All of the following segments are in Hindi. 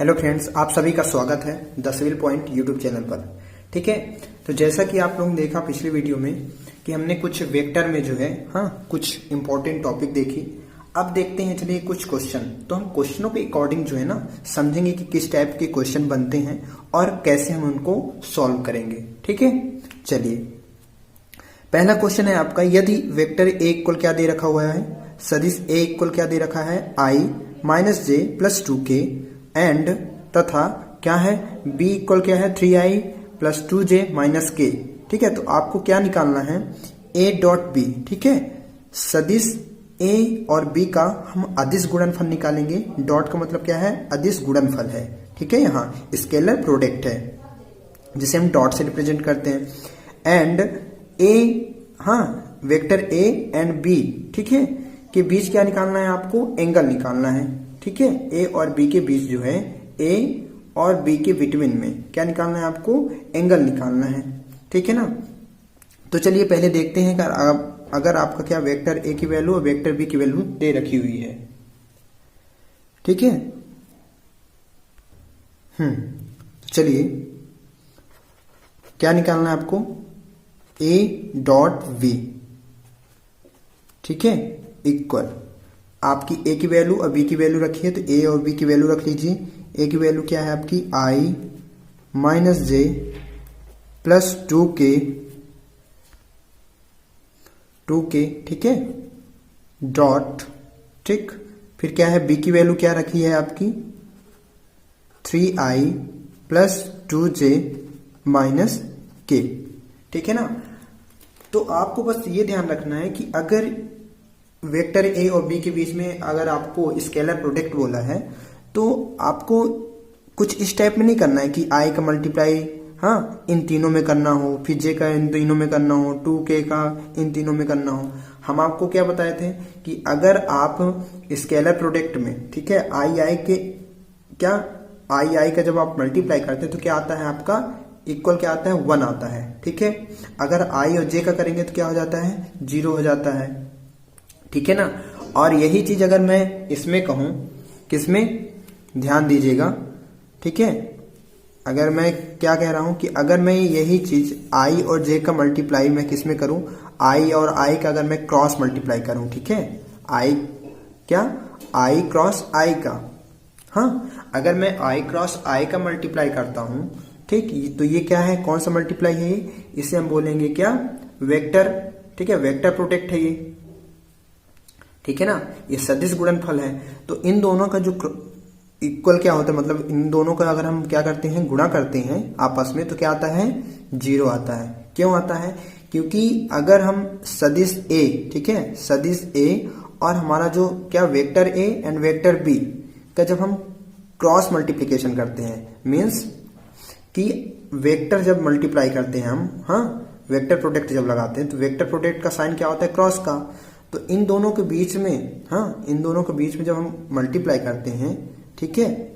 हेलो फ्रेंड्स, आप सभी का स्वागत है the civil point YouTube channel पर। ठीक है, तो जैसा कि आप लोगों ने देखा पिछली वीडियो में कि हमने कुछ वेक्टर में जो है कुछ इंपॉर्टेंट टॉपिक देखी। अब देखते हैं चलिए कुछ क्वेश्चन। तो हम क्वेश्चनों के अकॉर्डिंग जो है ना समझेंगे कि किस टाइप के क्वेश्चन बनते हैं और कैसे हम उनको सॉल्व करेंगे। ठीक है, चलिए पहला क्वेश्चन है आपका, यदि वेक्टर ए इक्वल क्या दे रखा हुआ है, सदिश ए इक्वल क्या दे रखा है, i minus j plus 2k and तथा क्या है बी इक्वल क्या है 3i प्लस 2j माइनस के। ठीक है, तो आपको क्या निकालना है, a डॉट बी। ठीक है, सदिश a और b का हम अदिश गुणनफल निकालेंगे। डॉट का मतलब क्या है, अदिश गुणनफल है। ठीक है, यहाँ स्केलर प्रोडक्ट है जिसे हम डॉट से रिप्रेजेंट करते हैं। And a vector a and b, ठीक है, के बीच क्या निकालना है, आपको एंगल निकालना है। ठीक है, ए और बी के बीच जो है, ए और बी के बिटवीन में क्या निकालना है, आपको एंगल निकालना है। ठीक है ना, तो चलिए पहले देखते हैं अगर आपका क्या वेक्टर ए की वैल्यू और वेक्टर बी की वैल्यू दे रखी हुई है। ठीक है, चलिए क्या निकालना है आपको, ए डॉट बी। ठीक है, इक्वल आपकी ए की वैल्यू और बी की वैल्यू रखी है, तो ए और बी की वैल्यू रख लीजिए। ए की वैल्यू क्या है आपकी, आई माइनस जे प्लस 2k। ठीक है, डॉट। ठीक, फिर क्या है, बी की वैल्यू क्या रखी है आपकी, 3i plus 2j minus k। ठीक है ना, तो आपको बस ये ध्यान रखना है कि अगर वेक्टर ए और बी के बीच में अगर आपको स्केलर प्रोडक्ट बोला है तो आपको कुछ इस टाइप में नहीं करना है कि आई का मल्टीप्लाई इन तीनों में करना हो, फिर जे का इन तीनों में करना हो, 2k का इन तीनों में करना हो। हम आपको क्या बताए थे कि अगर आप स्केलर प्रोडक्ट में, ठीक है, आई का जब आप मल्टीप्लाई करते हैं तो क्या आता है आपका, इक्वल क्या आता है, 1 आता है। ठीक है, अगर आई और जे का करेंगे तो क्या हो जाता है, 0 हो जाता है। ठीक है ना, और यही चीज अगर मैं इसमें कहूं, किसमें, ध्यान दीजिएगा। ठीक है, अगर मैं क्या कह रहा हूं कि अगर मैं यही चीज आई और जे का मल्टीप्लाई मैं किसमें करूं, आई और आई का अगर मैं क्रॉस मल्टीप्लाई करूं, ठीक है, आई क्रॉस आई का, अगर मैं आई क्रॉस आई का मल्टीप्लाई करता हूं, ठीक, तो ये क्या है, कौन सा मल्टीप्लाई है ये, इसे हम बोलेंगे क्या, वेक्टर। ठीक है, वेक्टर प्रोडक्ट है ये। ठीक है ना, ये सदिश गुणनफल है। तो इन दोनों का जो इक्वल क्या होता है, मतलब इन दोनों का अगर हम क्या करते हैं, गुणा करते हैं आपस में, तो क्या आता है, 0 आता है। क्यों आता है, क्योंकि अगर हम सदिश ए, ठीक है, सदिश ए और हमारा जो क्या vector A and vector B का जब हम क्रॉस मल्टीप्लीकेशन करते हैं, मीन्स कि वेक्टर जब मल्टीप्लाई करते हैं हम, वेक्टर प्रोडक्ट जब लगाते हैं तो वेक्टर प्रोडक्ट का साइन क्या होता है, क्रॉस का। तो इन दोनों के बीच में, इन दोनों के बीच में जब हम मल्टीप्लाई करते हैं, ठीक है,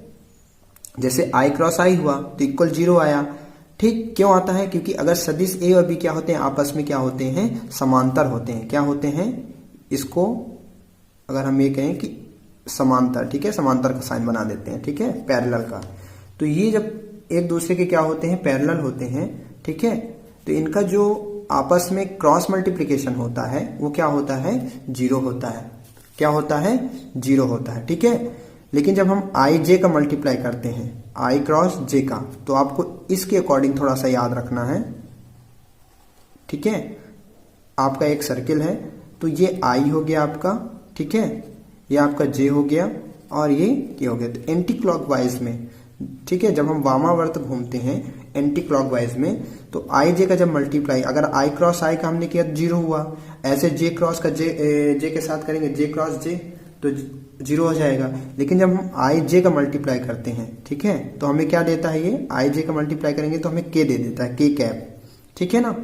जैसे आई क्रॉस आई हुआ तो इक्वल 0 आया। ठीक, क्यों आता है, क्योंकि अगर सदिश ए और बी क्या होते हैं, आपस में क्या होते हैं, समांतर होते हैं। क्या होते हैं, इसको अगर हम ये कहें कि समांतर, ठीक है, समांतर का साइन बना देते हैं, ठीक है, पैरेलल का। तो ये जब एक दूसरे के क्या होते हैं, पैरेलल होते हैं, ठीक है, तो इनका जो आपस में क्रॉस मल्टीप्लिकेशन होता है वो क्या होता है, 0 होता है। क्या होता है, 0 होता है। ठीक है, लेकिन जब हम आई जे का मल्टीप्लाई करते हैं, आई क्रॉस जे का, तो आपको इसके अकॉर्डिंग थोड़ा सा याद रखना है। ठीक है, आपका एक सर्किल है, तो ये आई हो गया आपका, ठीक है, ये आपका जे हो गया और ये हो गया। तो एंटी क्लॉकवाइज में, ठीक है, जब हम वामावर्त घूमते हैं एंटी क्लॉकवाइज में, तो आई जे का जब मल्टीप्लाई अगर आई क्रॉस आई का हमने किया तो 0 हुआ। ऐसे जे क्रॉस का जे के साथ करेंगे, जे क्रॉस जे, तो 0 हो जाएगा। लेकिन जब हम आई जे का मल्टीप्लाई करते हैं, ठीक है, तो हमें क्या देता है, ये आई जे का मल्टीप्लाई करेंगे तो हमें के दे देता है, के कैप। ठीक है ना,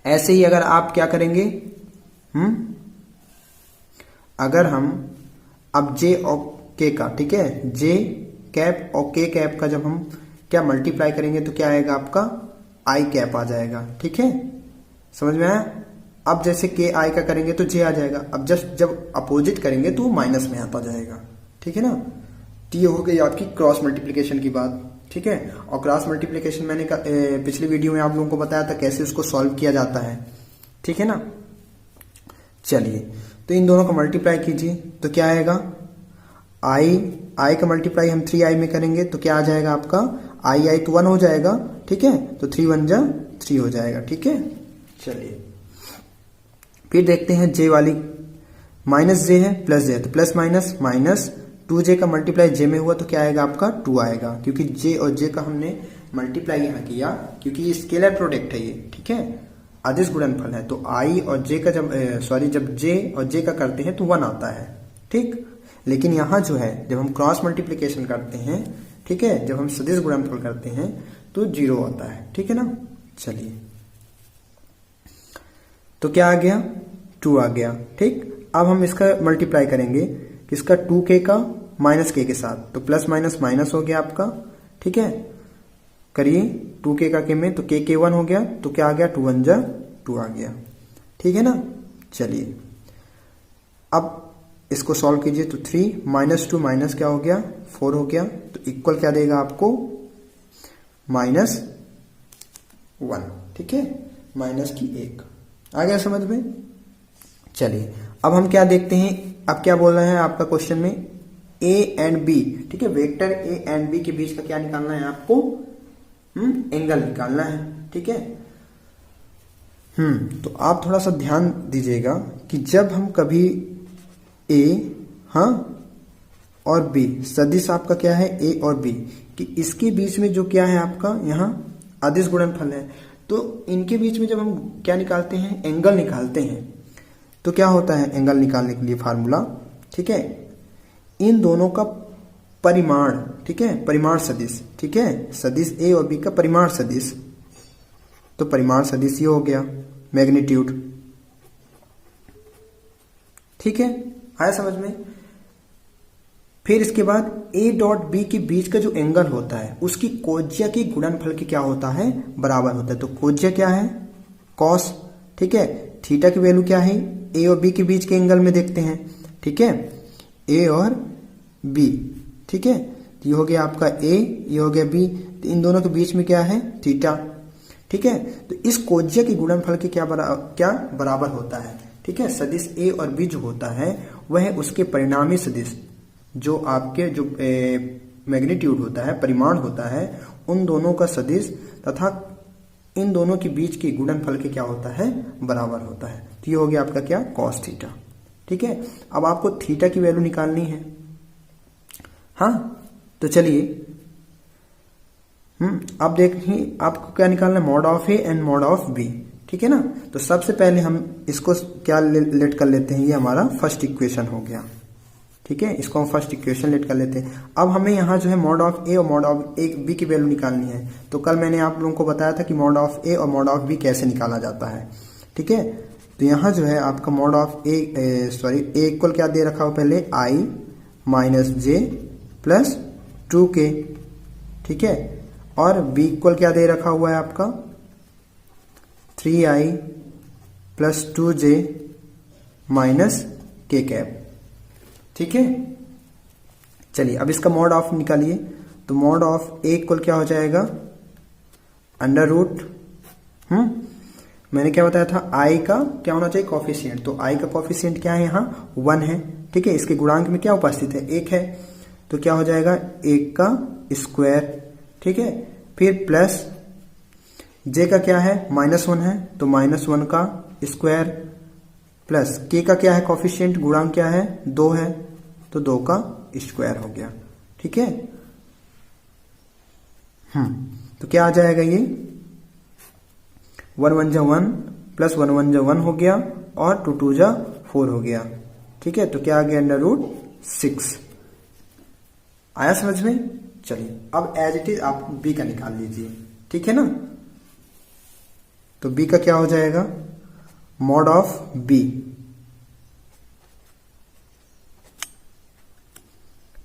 ऐसे ही अगर आप क्या करेंगे, अगर हम अब जे और के का, ठीक है, जे कैप और के कैप का जब हम क्या मल्टीप्लाई करेंगे तो क्या आएगा आपका, आई कैप आ जाएगा। ठीक है, समझ में आया। अब जैसे के आई का करेंगे तो जे आ जाएगा। अब जब अपोजिट करेंगे तो माइनस में आता जाएगा। ठीक है ना, तो ये हो गई आपकी क्रॉस मल्टीप्लिकेशन की बात, ठीक है। और क्रॉस मल्टीप्लिकेशन मैंने पिछली वीडियो में आप लोगों को बताया था कैसे उसको सॉल्व किया जाता है, ठीक है ना। चलिए, तो इन दोनों को मल्टीप्लाई कीजिए तो क्या आएगा, आई का मल्टीप्लाई हम 3i में करेंगे तो क्या आ जाएगा आपका, आई तो 1 हो जाएगा, ठीक है। तो 3 1 जा 3 हो जाएगा, ठीक है। चलिए फिर देखते हैं जे वाली, माइनस जे है प्लस जे, तो प्लस माइनस माइनस 2j का मल्टीप्लाई जे में हुआ तो क्या आएगा आपका 2 आएगा, क्योंकि जे और जे का हमने मल्टीप्लाई यहाँ किया, क्योंकि ये स्केलर प्रोडक्ट है ये, ठीक है, अदिश गुणनफल है। तो आई और जे का जब जे और जे का करते हैं तो 1 आता है, ठीक। लेकिन यहाँ जो है जब हम क्रॉस मल्टीप्लिकेशन करते हैं, ठीक है, जब हम सदिश गुणनफल करते हैं तो 0 आता है, ठीक है ना। चलिए, तो क्या आ गया, 2 आ गया, ठीक। अब हम इसका मल्टीप्लाई करेंगे किसका, 2k का माइनस k के साथ, तो प्लस माइनस माइनस हो गया आपका, ठीक है। करिए 2k का k में, तो k 1 हो गया, तो क्या आ गया 2 1 जा 2 आ गया, ठीक है ना। चलिए अब इसको सॉल्व कीजिए, तो 3 माइनस 2 माइनस क्या हो गया 4 हो गया, तो इक्वल क्या देगा आपको -1, ठीक है, माइनस की 1 आ गया समझ में। चलिए अब हम क्या देखते हैं, अब क्या बोल रहे हैं आपका क्वेश्चन में, ए एंड बी, ठीक है, वेक्टर ए एंड बी के बीच का क्या निकालना है आपको, एंगल निकालना है, ठीक है। तो आप थोड़ा सा ध्यान दीजिएगा कि जब हम कभी ए और बी, सदिश आपका क्या है ए और बी, कि इसके बीच में जो क्या है आपका यहाँ अदिश गुणनफल है, तो इनके बीच में जब हम क्या निकालते हैं, एंगल निकालते हैं, तो क्या होता है एंगल निकालने के लिए फार्मूला, ठीक है, इन दोनों का परिमाण, ठीक है, परिमाण सदिश, ठीक है, सदिश ए और बी का परिमाण सदिश, तो परिमाण सदिश ये हो गया मैग्नीट्यूड, ठीक है, आया समझ में। फिर इसके बाद ए डॉट बी के बीच का जो एंगल होता है उसकी कोज्या की गुणनफल की क्या होता है, बराबर होता है। तो कोज्या क्या है, कॉस, ठीक है, थीटा की वैल्यू क्या है, ए और बी के बीच के एंगल में देखते हैं, ठीक है, ए और बी, ठीक है, तो ये हो गया आपका ए, ये हो गया बी, तो इन दोनों के बीच में क्या है थीटा, ठीक है। तो इस कोज्या की गुणनफल के क्या बराबर होता है, ठीक है। सदिश ए और बी जो होता है वह उसके परिणामी सदिश, जो आपके जो मैग्नीट्यूड होता है, परिमाण होता है, उन दोनों का सदिश तथा इन दोनों के बीच के गुणनफल के क्या होता है, बराबर होता है। तो ये हो गया आपका क्या, कॉस थीटा, ठीक है। अब आपको थीटा की वैल्यू निकालनी है, तो चलिए अब देखिए आपको क्या निकालना है, mod of A and mod of B, ठीक है ना। तो सबसे पहले हम इसको क्या लेट कर लेते हैं, ये हमारा फर्स्ट इक्वेशन हो गया, ठीक है, इसको हम फर्स्ट इक्वेशन लेट कर लेते हैं। अब हमें यहाँ जो है मॉड ऑफ ए और मॉड ऑफ बी की वैल्यू निकालनी है। तो कल मैंने आप लोगों को बताया था कि मॉड ऑफ ए और मॉड ऑफ बी कैसे निकाला जाता है, ठीक है। तो यहाँ जो है आपका मॉड ऑफ ए इक्वल क्या दे रखा हो, पहले आई माइनस जे प्लस 2k, ठीक है, और बी इक्वल क्या दे रखा हुआ है आपका 3i plus 2j minus k cap, ठीक है। चलिए अब इसका मॉड ऑफ निकालिए, तो मॉड ऑफ ए इक्वल क्या हो जाएगा, अंडर रूट, मैंने क्या बताया था, आई का क्या होना चाहिए कॉफिशिएंट, तो आई का कॉफिशिएंट क्या है यहाँ 1 है, ठीक है, इसके गुणांक में क्या उपस्थित है 1 है, तो क्या हो जाएगा 1 का स्क्वायर, ठीक है। फिर प्लस जे का क्या है -1 है, तो -1 का स्क्वायर, प्लस के का क्या है कॉफिशिएंट, गुणांक क्या है 2 है, तो 2 का स्क्वायर हो गया, ठीक है। तो क्या आ जाएगा ये 1 1 जा 1 प्लस 1 1 जा 1 हो गया, और 2 2 जा 4 हो गया, ठीक है। तो क्या आ गया अंडर रूट 6, आया समझ में। चलिए अब एज इट इज आप बी का निकाल लीजिए, ठीक है ना। तो बी का क्या हो जाएगा, मॉड ऑफ बी,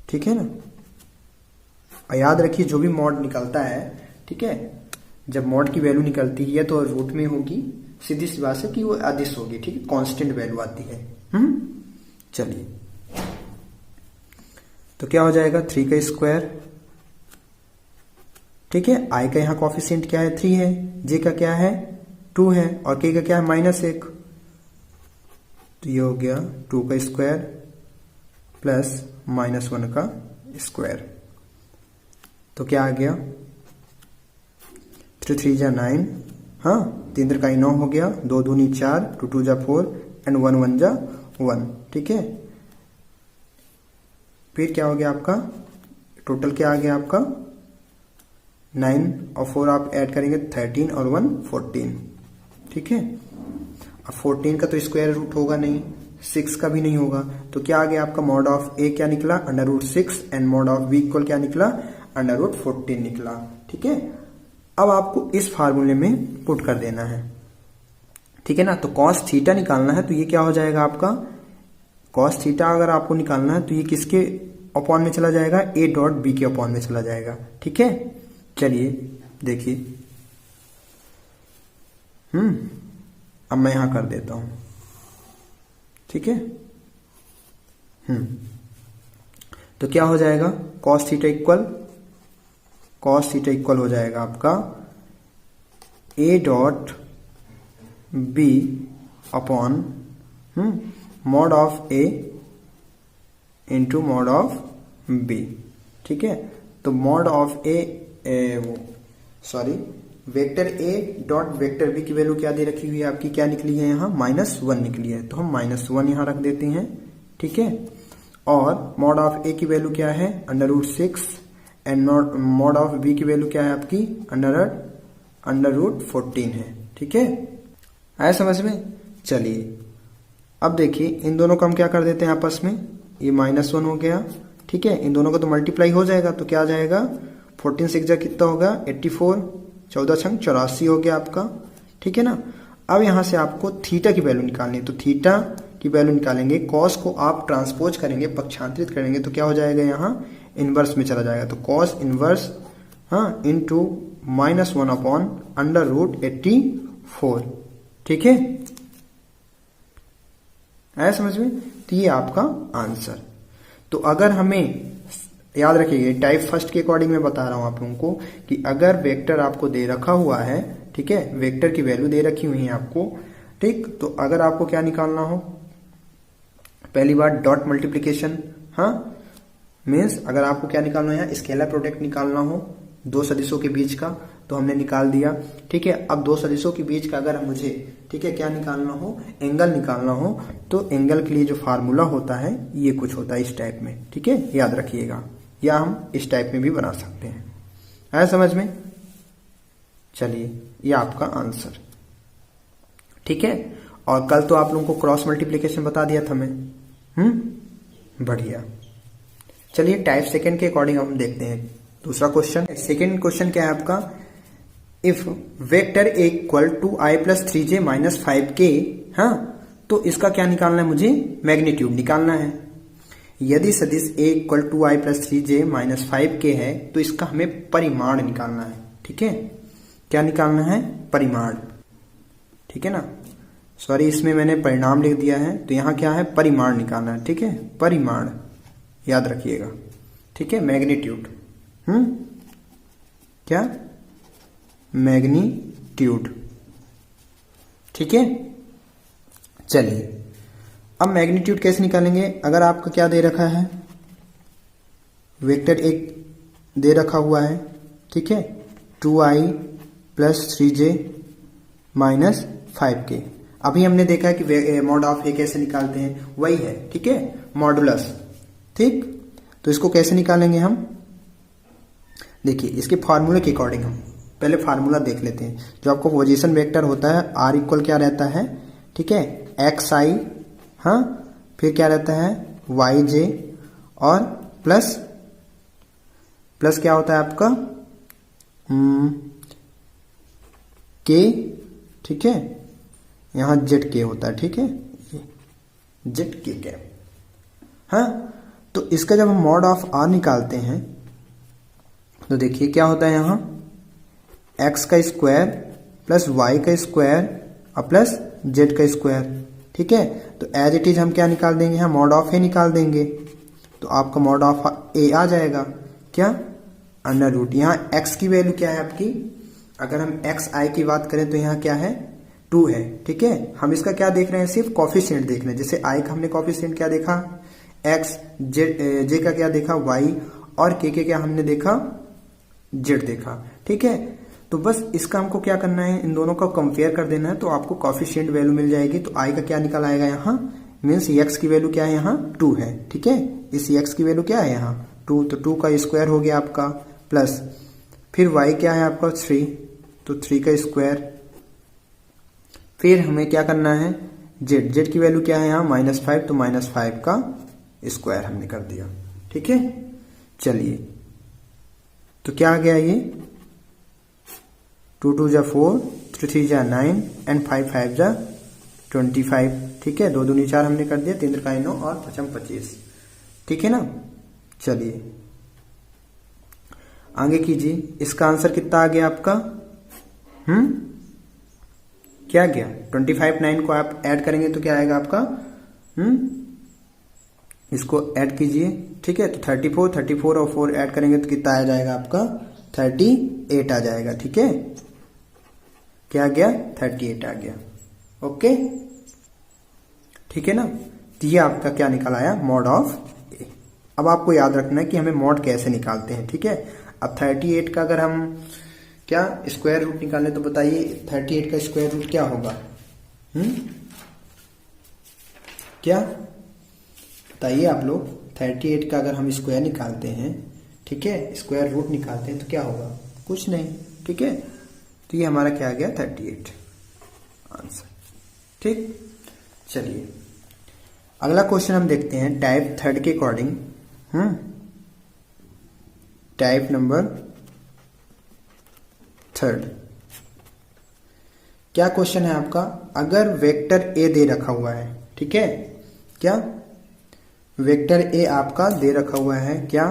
ठीक है ना। याद रखिए जो भी मॉड निकलता है, ठीक है, जब मॉड की वैल्यू निकलती है तो रूट में होगी, सीधी सी बात है कि वो अदिश होगी, ठीक है, कांस्टेंट वैल्यू आती है। चलिए तो क्या हो जाएगा 3 का स्क्वायर, ठीक है। आई का यहाँ कॉफिशिएंट क्या है 3 है, जे का क्या है 2 है और के का क्या है -1, तो ये हो गया 2 का स्क्वायर प्लस -1 का स्क्वायर। तो क्या आ गया 3 3 जा 9, हाँ 3 3 का 9 हो गया, 2 दूनी 4, 2 2 जा 4 एंड 1 1 जा 1, ठीक है। फिर क्या हो गया आपका टोटल क्या आ गया आपका 9 और 4 आप ऐड करेंगे 13 और 1 14, ठीक है। अब 14 का तो स्क्वायर रूट होगा नहीं, 6 का भी नहीं होगा, तो क्या आ गया आपका मॉड ऑफ ए क्या निकला √6 and mod of B equal क्या निकला √14 निकला, ठीक है। अब आपको इस फार्मूले में पुट कर देना है, ठीक है ना। तो कॉस थीटा निकालना है, तो ये क्या हो जाएगा आपका कॉस थीटा अगर आपको निकालना है तो ये किसके अपॉन में चला जाएगा a डॉट बी के अपॉन में चला जाएगा, ठीक है। चलिए देखिए, अब मैं यहां कर देता हूं, ठीक है। तो क्या हो जाएगा कॉस थीटा इक्वल हो जाएगा आपका a dot B upon mod of A into mod of B, ठीक है। तो mod of vector A dot vector B की वैल्यू क्या दे रखी हुई है आपकी, क्या निकली है यहाँ -1 निकली है, तो हम -1 यहां रख देते हैं, ठीक है। और मॉड ऑफ ए की वैल्यू क्या है √6 एंड मॉड ऑफ बी की वैल्यू क्या है आपकी √14 है, ठीक है। आया समझ में। चलिए अब देखिए इन दोनों को हम क्या कर देते हैं आपस में, ये -1 हो गया, ठीक है। इन दोनों का तो मल्टीप्लाई हो जाएगा, तो क्या आ जाएगा 14 6 जा कितना होगा 84, 14 छंग 84 हो गया आपका, ठीक है ना। अब यहां से आपको थीटा की वैल्यू निकालनी है, तो थीटा की वैल्यू निकालेंगे, कॉस को आप ट्रांसपोज करेंगे, पक्षांतरित करेंगे, तो क्या हो जाएगा यहाँ इनवर्स में चला जाएगा, तो कॉस इनवर्स इंटू -1 अपॉन √84, ठीक है। आया समझ में। तो ये आपका आंसर। तो अगर हमें याद रखिए टाइप फर्स्ट के अकॉर्डिंग मैं बता रहा हूं आप लोगों को कि अगर वेक्टर आपको दे रखा हुआ है, ठीक है, वेक्टर की वैल्यू दे रखी हुई है आपको, ठीक, तो अगर आपको क्या निकालना हो, पहली बार डॉट मल्टीप्लीकेशन, मीन्स अगर आपको क्या निकालना है स्केलर प्रोडक्ट निकालना हो दो सदिशों के बीच का, तो हमने निकाल दिया, ठीक है। अब दो सदिशों के बीच का अगर मुझे, ठीक है, क्या निकालना हो एंगल निकालना हो, तो एंगल के लिए जो फार्मूला होता है ये कुछ होता है इस टाइप में, ठीक है, याद रखिएगा, या हम इस टाइप में भी बना सकते हैं। आया समझ में। चलिए ये आपका आंसर, ठीक है। और कल तो आप लोगों को क्रॉस मल्टीप्लीकेशन बता दिया था मैं, बढ़िया। चलिए टाइप सेकंड के अकॉर्डिंग हम देखते हैं दूसरा क्वेश्चन। सेकंड क्वेश्चन क्या है आपका, if vector A equal to i plus 3j minus 5k, तो इसका क्या निकालना है मुझे, मैग्नीट्यूड निकालना है। यदि सदिश A equal to i plus 3j minus 5k है तो इसका हमें परिमाण निकालना है, ठीक है। क्या निकालना है, परिमाण, ठीक है ना। सॉरी इसमें मैंने परिणाम लिख दिया है, तो यहां क्या है परिमाण निकालना है, ठीक है, परिमाण याद रखिएगा, ठीक है। मैग्नीट्यूड, क्या, मैग्नीट्यूड, ठीक है। चलिए अब मैग्नीट्यूड कैसे निकालेंगे, अगर आपका क्या दे रखा है, वेक्टर एक दे रखा हुआ है, ठीक है, 2i plus 3j minus 5k। अभी हमने देखा है कि मॉड ऑफ ए कैसे निकालते हैं, वही है, ठीक है, मॉडुलस, ठीक। तो इसको कैसे निकालेंगे हम, देखिए इसके फार्मूले के अकॉर्डिंग हम पहले फार्मूला देख लेते हैं। जो आपको पोजीशन वेक्टर होता है r इक्वल क्या रहता है, ठीक है, xi, फिर क्या रहता है yj, और प्लस क्या होता है आपका k, ठीक है, यहां zk होता है, ठीक है, zk कैप, तो इसका जब हम मॉड ऑफ r निकालते हैं तो देखिए क्या होता है, यहां x का स्क्वायर प्लस y का स्क्वायर और प्लस z का स्क्वायर, ठीक है। तो एज इट इज हम क्या निकाल देंगे, यहाँ मॉड ऑफ ए निकाल देंगे। तो तो आपका मॉड ऑफ ए आ जाएगा क्या, अंडर रूट। यहाँ एक्स की वैल्यू क्या है आपकी, अगर हम एक्स आई की बात करें तो यहाँ क्या है 2 है, ठीक है। हम इसका क्या देख रहे हैं, सिर्फ कॉफिशिएंट देख रहे हैं। जैसे आई का हमने कॉफिशिएंट क्या देखा एक्स, जे का क्या देखा वाई, और के क्या हमने देखा जेड देखा, ठीक है। तो बस इसका हमको क्या करना है, इन दोनों का कंपेयर कर देना है, तो आपको कॉफिशिएंट वैल्यू मिल जाएगी। तो आई का क्या निकल आएगा यहाँ, मीन्स एक्स की वैल्यू क्या है यहाँ 2 है, ठीक है। इस एक्स की वैल्यू क्या है यहाँ 2, तो 2 का स्क्वायर हो गया आपका, प्लस फिर वाई क्या है आपका 3, तो 3 का स्क्वायर। फिर हमें क्या करना है जेड, जेड की वैल्यू क्या है यहाँ -5, तो -5 का स्क्वायर हमने कर दिया, ठीक है। चलिए तो क्या आ गया ये 2 2 जा 4, 3 3 जा 9 एंड 5 5 जा 25, ठीक है। 2 दूनी 4 हमने कर दिया, 3 त्रिकाई 9 और 5 25, ठीक है ना। चलिए आगे कीजिए, इसका आंसर कितना आ गया आपका, क्या गया 25 9 को आप ऐड करेंगे तो क्या आएगा आपका, इसको ऐड कीजिए, ठीक है। तो 34 और 4 ऐड करेंगे तो कितना आ जाएगा आपका 38 आ जाएगा, ठीक है। क्या आ गया 38 आ गया, ओके, ठीक है ना। तो ये आपका क्या निकल आया मॉड ऑफ ए। अब आपको याद रखना है कि हमें मॉड कैसे निकालते हैं, ठीक है। अब 38 का अगर हम क्या स्क्वायर रूट निकालें तो बताइए 38 का स्क्वायर रूट क्या होगा, क्या बताइए आप लोग। 38 का अगर हम स्क्वायर निकालते हैं, ठीक है, स्क्वायर रूट निकालते हैं तो क्या होगा, कुछ नहीं, ठीक है। तो ये हमारा क्या आ गया 38 आंसर, ठीक। चलिए अगला क्वेश्चन हम देखते हैं टाइप 3 के अकॉर्डिंग, टाइप नंबर 3। क्या क्वेश्चन है आपका, अगर वेक्टर ए दे रखा हुआ है, ठीक है, क्या वेक्टर ए आपका दे रखा हुआ है, क्या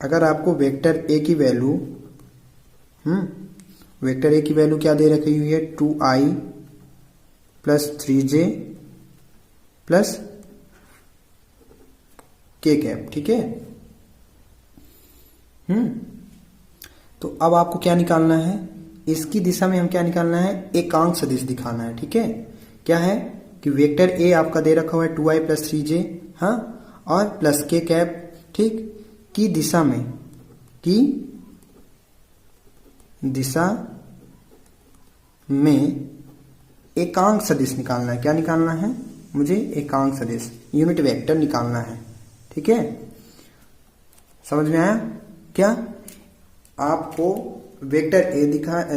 अगर आपको वेक्टर ए की वैल्यू वेक्टर ए की वैल्यू क्या दे रखी हुई है 2i + 3j + k कैप, ठीक है। तो अब आपको क्या निकालना है, इसकी दिशा में हम क्या निकालना है, एकांक सदिश दिखाना है, ठीक है। क्या है कि वेक्टर ए आपका दे रखा हुआ है 2i + 3j, हाँ, और प्लस k कैप, ठीक, की दिशा में एकांक सदिश निकालना है। क्या निकालना है मुझे, एकांक सदिश, यूनिट वेक्टर निकालना है, ठीक है। समझ में आया क्या, आपको वेक्टर ए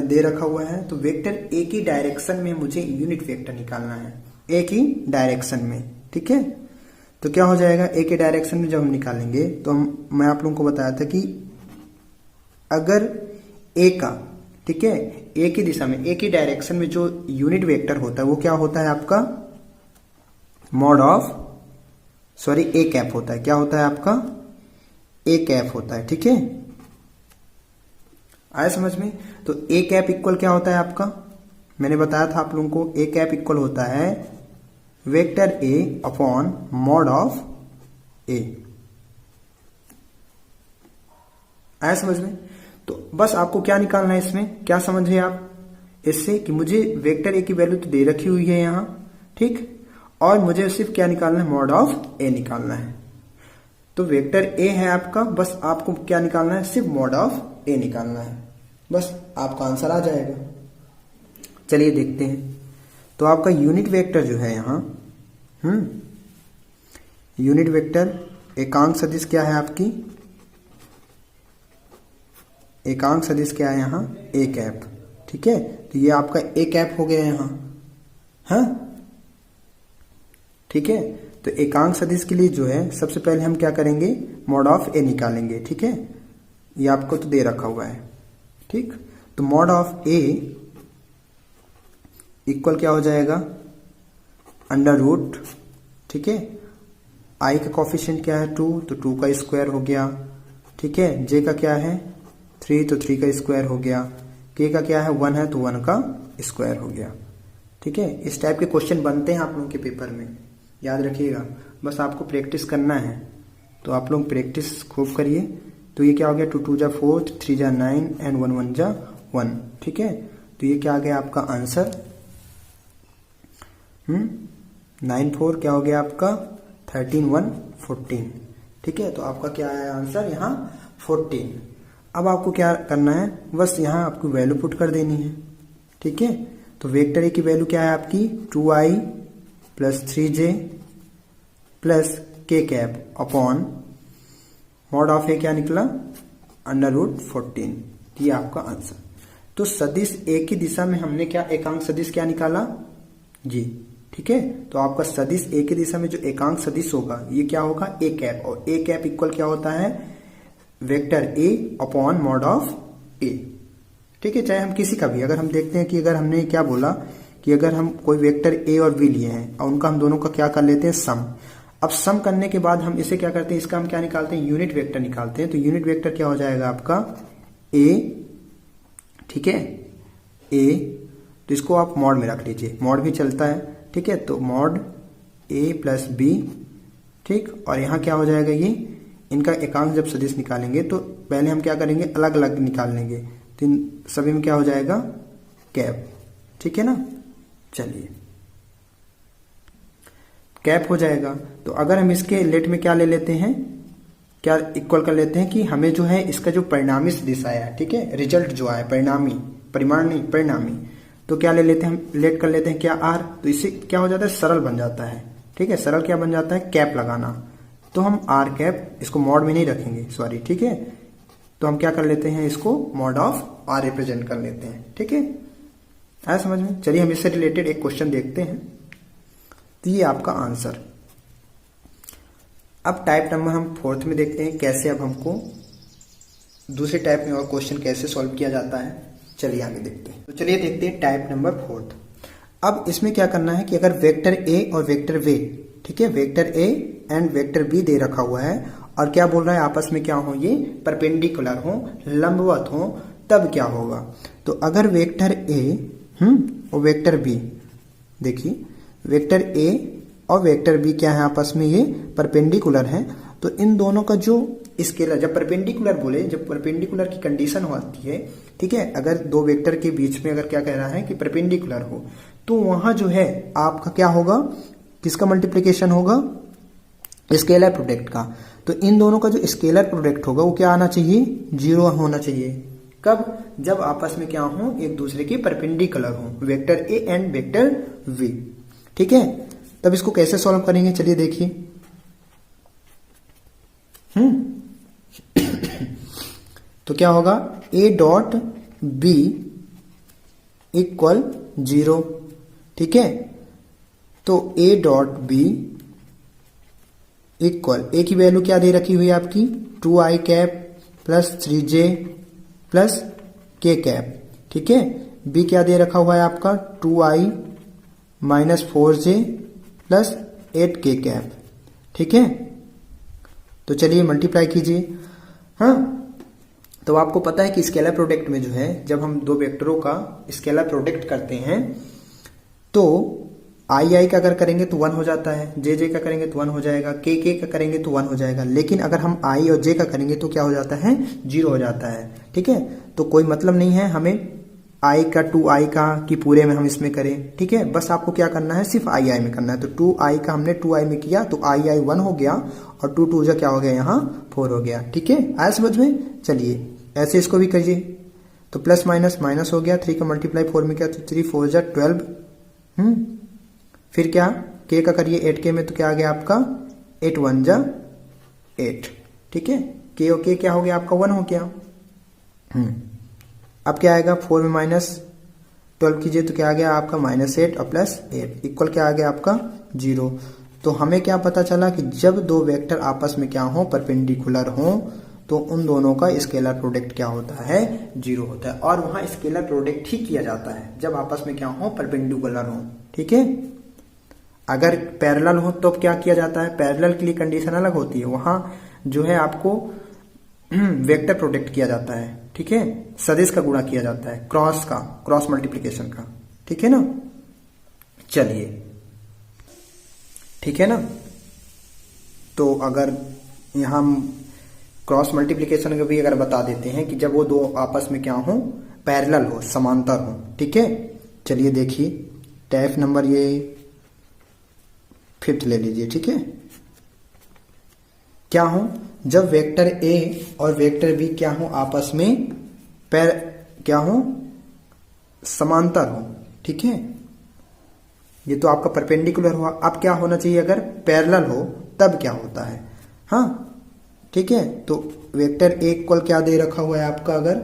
दे रखा हुआ है, तो वेक्टर ए की डायरेक्शन में मुझे यूनिट वेक्टर निकालना है, ए की डायरेक्शन में, ठीक है। तो क्या हो जाएगा, ए के डायरेक्शन में जब हम निकालेंगे तो मैं आप लोगों को बताया था कि अगर ए का, ठीक है, ए की दिशा में, ए की डायरेक्शन में जो यूनिट वेक्टर होता है वो क्या होता है आपका मॉड ऑफ ए कैप होता है। क्या होता है आपका ए कैप होता है, ठीक है। आया समझ में। तो ए कैप इक्वल क्या होता है आपका, मैंने बताया था आप लोगों को, ए कैप इक्वल होता है vector A upon mod of A. आया समझ में। तो बस आपको क्या निकालना है इसमें, क्या समझ रहे आप इससे, कि मुझे वेक्टर ए की वैल्यू तो दे रखी हुई है यहां, ठीक, और मुझे सिर्फ क्या निकालना है, मॉड ऑफ ए निकालना है। तो वेक्टर ए है आपका, बस आपको क्या निकालना है, सिर्फ मॉड ऑफ ए निकालना है, बस आपका आंसर आ जाएगा। चलिए देखते हैं। तो आपका यूनिट वेक्टर जो है यहां, यूनिट वेक्टर एकांक सदिश क्या है आपकी, एकांक सदिश क्या है यहां, ए कैप, ठीक है। तो ये आपका ए कैप हो गया यहां, हाँ, ठीक है। तो एकांक सदिश के लिए जो है सबसे पहले हम क्या करेंगे, मॉड ऑफ ए निकालेंगे, ठीक है। ये आपको तो दे रखा हुआ है, ठीक। तो मॉड ऑफ ए इक्वल क्या हो जाएगा, अंडर रूट, ठीक है। आई का कॉफिशिएंट क्या है 2, तो 2 का स्क्वायर हो गया, ठीक है। जे का क्या है 3, तो 3 का स्क्वायर हो गया। के का क्या है 1 है, तो 1 का स्क्वायर हो गया, ठीक है। इस टाइप के क्वेश्चन बनते हैं आप लोगों के पेपर में, याद रखिएगा, बस आपको प्रैक्टिस करना है, तो आप लोग प्रैक्टिस खूब करिए। तो ये क्या हो गया, 2 2 जा 4, 3 जा 9 एंड 1 1 जा 1। ठीक है, तो ये क्या आ गया आपका आंसर, 9 4 क्या हो गया आपका 13 1 14। ठीक है, तो आपका क्या आया आंसर यहाँ 14। अब आपको क्या करना है, बस यहाँ आपको वैल्यू पुट कर देनी है। ठीक है, तो वेक्टर ए की वैल्यू क्या है आपकी 2i plus 3j plus k cap upon mod of A क्या निकला √14। ये आपका आंसर। तो सदिश ए की दिशा में हमने क्या एकांक सदिश क्या निकाला जी। ठीक है, तो आपका सदिश ए की दिशा में जो एकांक सदिश होगा ये क्या होगा ए कैप, और ए कैप इक्वल क्या होता है vector A upon mod of A. ठीक है, चाहे हम किसी का भी, अगर हम देखते हैं कि अगर हमने क्या बोला कि अगर हम कोई वेक्टर ए और बी लिए हैं और उनका हम दोनों का क्या कर लेते हैं सम। अब सम करने के बाद हम इसे क्या करते हैं, इसका हम क्या निकालते हैं यूनिट वेक्टर निकालते हैं। तो यूनिट वेक्टर क्या हो जाएगा आपका ए। ठीक है, ए, तो इसको आप मॉड में रख लीजिए, मॉड भी चलता है। ठीक है, तो मॉड ए प्लस बी। ठीक, और यहाँ क्या हो जाएगा ये इनका एकांक जब सदिश निकालेंगे तो पहले हम क्या करेंगे अलग अलग निकाल लेंगे, तो इन सभी में क्या हो जाएगा कैप। ठीक है ना, चलिए कैप हो जाएगा। तो अगर हम इसके लेट में क्या ले लेते हैं, क्या इक्वल कर लेते हैं कि हमें जो है इसका जो परिणामी सदिश आया, ठीक है रिजल्ट जो आया परिणामी, परिमाण नहीं परिणामी, तो क्या ले लेते हैं हम लेट कर लेते हैं क्या आर। तो इससे क्या हो जाता है सरल बन जाता है। ठीक है, सरल क्या बन जाता है कैप लगाना। तो हम आर कैप इसको मॉड में नहीं रखेंगे सॉरी। ठीक है, तो हम क्या कर लेते हैं इसको मॉड ऑफ आर रिप्रेजेंट कर लेते हैं। ठीक है, आया समझ में। चलिए हम इससे रिलेटेड एक क्वेश्चन देखते हैं। तो ये आपका आंसर। अब टाइप नंबर हम 4th में देखते हैं कैसे अब हमको दूसरे टाइप में और क्वेश्चन कैसे सॉल्व किया जाता है। चलिए आगे देखते हैं। तो चलिए देखते हैं टाइप नंबर 4th। अब इसमें क्या करना है कि अगर वेक्टर ए और वेक्टर बी, ठीक है vector A and vector B दे रखा हुआ है और क्या बोल रहा है आपस में क्या हो ये परपेंडिकुलर हो लंबवत हो, तब क्या होगा। तो अगर वेक्टर ए और वेक्टर बी, देखिए वेक्टर ए और वेक्टर बी क्या है आपस में ये परपेंडिकुलर है, तो इन दोनों का जो स्केलर, जब परपेंडिकुलर बोले, जब परपेंडिकुलर की कंडीशन होती है, ठीक है अगर दो वेक्टर के बीच में अगर क्या कह रहा है कि परपेंडिकुलर हो, तो वहां जो है आपका क्या होगा, किसका मल्टीप्लीकेशन होगा स्केलर प्रोडक्ट का। तो इन दोनों का जो स्केलर प्रोडक्ट होगा वो क्या आना चाहिए 0 होना चाहिए। कब, जब आपस में क्या हो एक दूसरे के परपेंडिकुलर हो, vector A and vector V. ठीक है, तब इसको कैसे सॉल्व करेंगे चलिए देखिए। तो क्या होगा ए डॉट बी इक्वल 0। ठीक है, तो ए डॉट बी इक्वल, ए की वैल्यू क्या दे रखी हुई है आपकी 2i cap plus 3j plus k cap. ठीक है, बी क्या दे रखा हुआ है आपका 2i minus 4j plus 8k cap. ठीक है, तो चलिए मल्टीप्लाई कीजिए। हाँ, तो आपको पता है कि स्केलर प्रोडक्ट में जो है जब हम दो वेक्टरों का स्केलर प्रोडक्ट करते हैं तो आई का अगर करेंगे तो 1 हो जाता है, जे का करेंगे तो 1 हो जाएगा, के का करेंगे तो 1 हो जाएगा। लेकिन अगर हम आई और जे का करेंगे तो क्या हो जाता है 0 हो जाता है। ठीक है, तो कोई मतलब नहीं है हमें आई का 2i का कि पूरे में हम इसमें करें। ठीक है, बस आपको क्या करना है सिर्फ आई में करना है। तो 2i का हमने 2i में किया तो आई 1 हो गया और 2 2 क्या हो गया यहाँ 4 हो गया। ठीक है, आया समझ में। चलिए ऐसे इसको भी करिए, तो प्लस माइनस माइनस हो गया, 3 का मल्टीप्लाई 4 में किया तो 3 4 जा 12। फिर क्या k का करिए 8k में तो क्या आ गया आपका 8 1 जा 8। ठीक है, k और k क्या हो गया आपका 1 हो गया। अब क्या आएगा 4 में माइनस 12 कीजिए तो क्या आ गया आपका -8 और प्लस 8 इक्वल क्या आ गया आपका 0। तो हमें क्या पता चला कि जब दो वेक्टर आपस में क्या हो परपेंडिकुलर हो तो उन दोनों का स्केलर प्रोडक्ट क्या होता है 0 होता है। और वहां स्केलर प्रोडक्ट ही किया जाता है जब आपस में क्या हो परपेंडिकुलर हो। ठीक है, अगर पैरेलल हो तो क्या किया जाता है, पैरेलल के लिए कंडीशन अलग होती है, वहां जो है आपको वेक्टर प्रोडक्ट किया जाता है। ठीक है, सदिश का गुणा किया जाता है, क्रॉस मल्टीप्लिकेशन का। ठीक है ना, चलिए ठीक है ना। तो अगर यहाँ हम क्रॉस मल्टीप्लिकेशन को भी अगर बता देते हैं कि जब वो दो आपस में क्या हो, पैरेलल हो, समांतर हो। ठीक है, चलिए देखिए टाइप नंबर ये 5th ले लीजिए। ठीक है, क्या हो, जब वेक्टर ए और वेक्टर बी क्या हो, आपस में क्या हो, समांतर हो। ठीक है, ये तो आपका परपेंडिकुलर हुआ। अब क्या होना चाहिए, अगर पैरेलल हो तब क्या होता है। हाँ ठीक है, तो वेक्टर ए इक्वल क्या दे रखा हुआ है आपका, अगर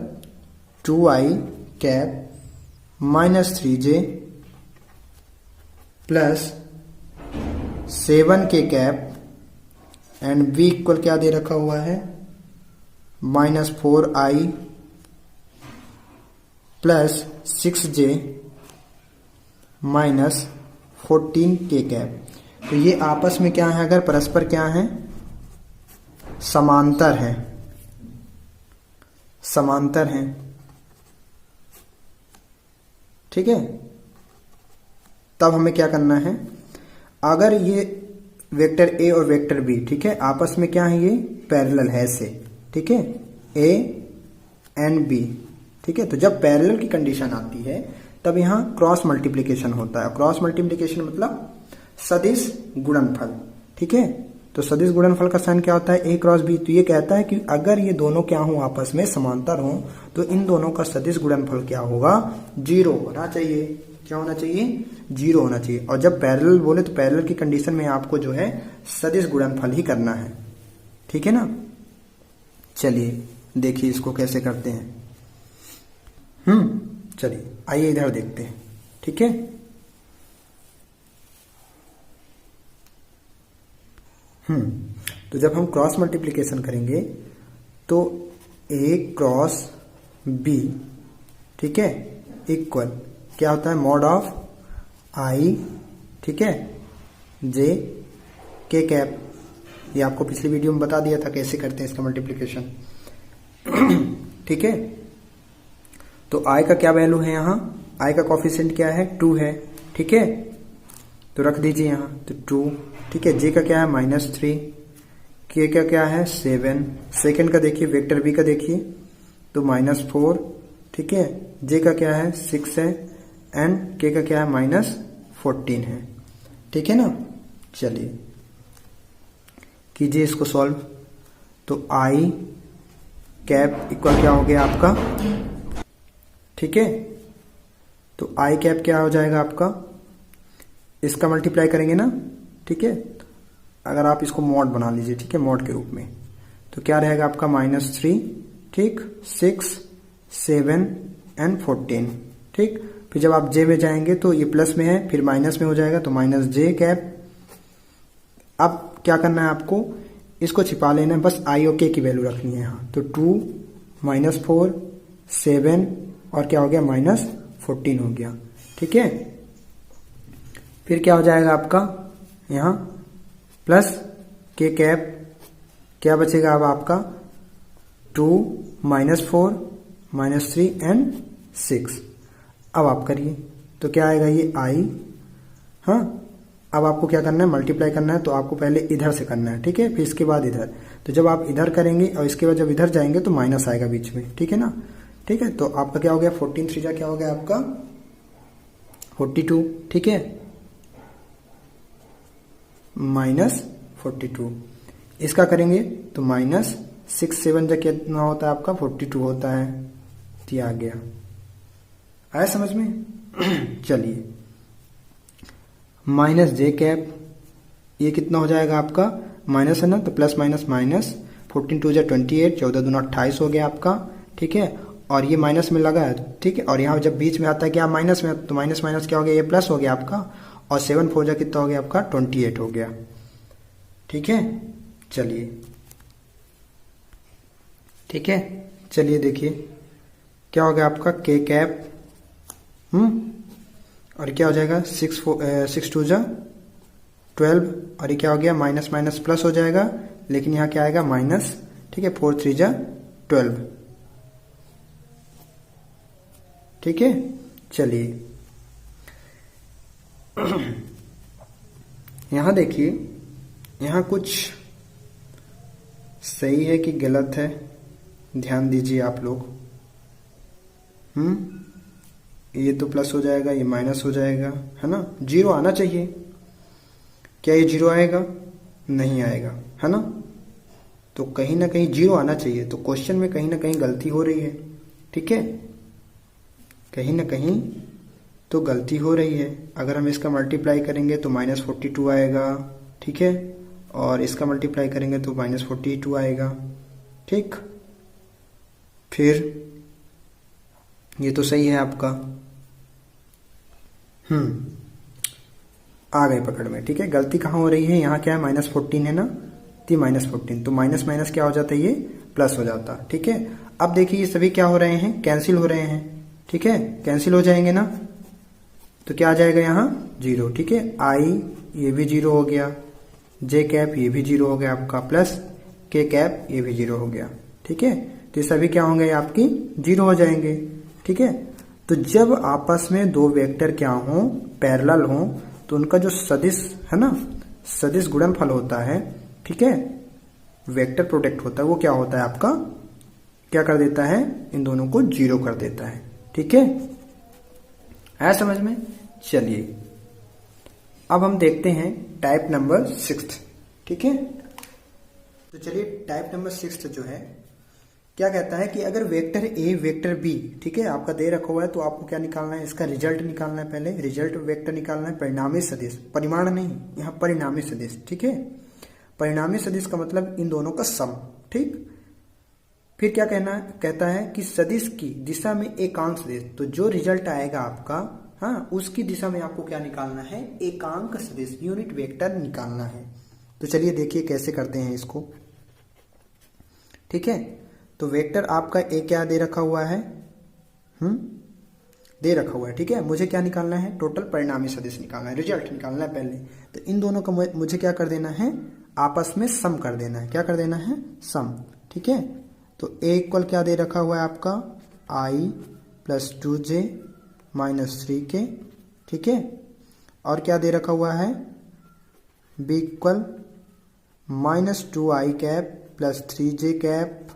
2i cap -3j plus 7k cap and B equal क्या दे रखा हुआ है, -4i plus 6j -14k cap. तो ये आपस में क्या है, अगर परस्पर क्या है, समांतर है, समांतर है। ठीक है, तब हमें क्या करना है, अगर ये वेक्टर ए और वेक्टर बी, ठीक है, आपस में क्या है, ये पैरेलल है से। ठीक है, ए एंड बी। ठीक है, तो जब पैरेलल की कंडीशन आती है तब यहां क्रॉस मल्टीप्लिकेशन होता है। क्रॉस मल्टीप्लिकेशन मतलब सदिश गुणनफल। ठीक है, तो सदिश गुणनफल का साइन क्या होता है, ए क्रॉस बी। तो ये कहता है कि अगर ये दोनों क्या हो, आपस में समांतर हो, तो इन दोनों का सदिश गुणनफल क्या होगा, 0 होना चाहिए। क्या होना चाहिए, 0 होना चाहिए। और जब पैरेलल बोले तो पैरेलल की कंडीशन में आपको जो है सदिश गुणनफल ही करना है। ठीक है ना, चलिए देखिए इसको कैसे करते हैं। चलिए आइए इधर देखते हैं। ठीक है, तो जब हम क्रॉस मल्टीप्लिकेशन करेंगे तो ए क्रॉस बी, ठीक है, इक्वल क्या होता है, मॉड ऑफ आई, ठीक है, जे के कैप। ये आपको पिछली वीडियो में बता दिया था कैसे करते हैं इसका मल्टीप्लिकेशन। ठीक है, तो आई का क्या वैल्यू है, यहाँ आई का कॉफिशिएंट क्या है, 2 है। ठीक है, तो रख दीजिए यहाँ, तो 2। ठीक है, जे का क्या है, -3, के का क्या है, 7, सेकेंड का देखिए, वेक्टर बी का देखिए, तो -4। ठीक है, जे का क्या है, 6 है, एंड के का क्या है, -14 है। ठीक है ना, चलिए कीजिए इसको सॉल्व। तो आई कैप इक्वल क्या हो गया आपका, ठीक है, तो आई कैप क्या हो जाएगा आपका, इसका मल्टीप्लाई करेंगे ना। ठीक है, अगर आप इसको मॉड बना लीजिए, ठीक है, मॉड के रूप में, तो क्या रहेगा आपका, -3, ठीक, 6, 7 एंड 14। ठीक, फिर जब आप जे में जाएंगे तो ये प्लस में है, फिर माइनस में हो जाएगा, तो -j कैप। अब क्या करना है आपको, इसको छिपा लेना है, बस आई और के की वैल्यू रखनी है यहाँ। तो 2 -4 7 और क्या हो गया, -14 हो गया। ठीक है, फिर क्या हो जाएगा आपका, यहाँ प्लस के कैप, क्या बचेगा अब आपका, 2 -4 -3 एंड 6। अब आप करिए तो क्या आएगा, ये आई। हाँ, अब आपको क्या करना है, मल्टीप्लाई करना है, तो आपको पहले इधर से करना है। ठीक है, फिर इसके बाद इधर। तो जब आप इधर करेंगे और इसके बाद जब इधर जाएंगे तो माइनस आएगा बीच में। ठीक है ना, ठीक है, तो आपका क्या हो गया, 14 3 क्या हो गया आपका, 42। ठीक है, -42। इसका करेंगे तो -6 7 जब कितना होता है आपका, 42 होता है। तो ये आ गया, आया समझ में। चलिए -j कैप, ये कितना हो जाएगा आपका, माइनस है ना, तो प्लस माइनस माइनस, 14 2 28, 14 दूना 28 हो गया आपका। ठीक है, और ये माइनस में लगा है। ठीक है, और यहाँ जब बीच में आता है क्या, माइनस में, तो माइनस माइनस क्या हो गया, ये प्लस हो गया आपका, और 7 4 कितना हो गया आपका, 28 हो गया। ठीक है, चलिए, ठीक है, चलिए देखिए क्या हो गया आपका, के कैप, और क्या हो जाएगा, 6 2 12, और ये क्या हो गया, माइनस माइनस प्लस हो जाएगा, लेकिन यहाँ क्या आएगा, माइनस। ठीक है, 4 3 12। ठीक है, चलिए यहां देखिए, यहां कुछ सही है कि गलत है, ध्यान दीजिए आप लोग। ये तो प्लस हो जाएगा, ये माइनस हो जाएगा, है ना। जीरो आना चाहिए, क्या ये जीरो आएगा? नहीं आएगा, है ना। तो कहीं ना कहीं जीरो आना चाहिए, तो क्वेश्चन में कहीं ना कहीं गलती हो रही है, ठीक है, कहीं ना कहीं तो गलती हो रही है। अगर हम इसका मल्टीप्लाई करेंगे तो -42 आएगा, ठीक है, और इसका मल्टीप्लाई करेंगे तो -42 आएगा, ठीक। फिर ये तो सही है आपका, आ गए पकड़ में, ठीक है। गलती कहाँ हो रही है? यहाँ क्या है, -14 है ना, तो -14, तो माइनस माइनस क्या हो जाता है, ये प्लस हो जाता, ठीक है। अब देखिए ये सभी क्या हो रहे हैं, कैंसिल हो रहे हैं, ठीक है, कैंसिल हो जाएंगे ना, तो क्या आ जाएगा यहाँ, जीरो, ठीक है। आई ये भी जीरो हो गया, जे कैप ये भी जीरो हो गया आपका, प्लस के कैप ये भी जीरो हो गया, ठीक है। तो ये सभी क्या होंगे, आपकी जीरो हो जाएंगे, ठीक है। तो जब आपस में दो वेक्टर क्या हो, पैरेलल हो, तो उनका जो सदिश है ना, सदिश गुणनफल होता है, ठीक है, वेक्टर प्रोडक्ट होता है, वो क्या होता है आपका, क्या कर देता है, इन दोनों को जीरो कर देता है, ठीक है। आया समझ में? चलिए अब हम देखते हैं टाइप नंबर 6, ठीक है। तो चलिए टाइप नंबर 6 जो है क्या कहता है कि अगर वेक्टर ए वेक्टर बी, ठीक है, आपका दे रखा हुआ है, तो आपको क्या निकालना है, इसका रिजल्ट निकालना है। पहले रिजल्ट वेक्टर निकालना है, परिणामी सदिश, परिमाण नहीं, यहाँ परिणामी सदिश, ठीक है। परिणामी सदिश का मतलब इन दोनों का सम, ठीक। फिर क्या कहता है कि सदिश की दिशा में एकांक सदिश, तो जो रिजल्ट आएगा आपका, हाँ, उसकी दिशा में आपको क्या निकालना है, एकांक सदिश, यूनिट वेक्टर निकालना है। तो चलिए देखिए कैसे करते हैं इसको, ठीक है। तो वेक्टर आपका ए क्या दे रखा हुआ है, दे रखा हुआ है, ठीक है। मुझे क्या निकालना है, टोटल परिणामी सदिश निकालना है, रिजल्ट निकालना है पहले। तो इन दोनों का मुझे क्या कर देना है, आपस में सम कर देना है, क्या कर देना है, सम, ठीक है। तो ए इक्वल क्या दे रखा हुआ है आपका, आई प्लस 2j माइनस 3k, ठीक है। और क्या दे रखा हुआ है, B equal -2i cap plus 3j cap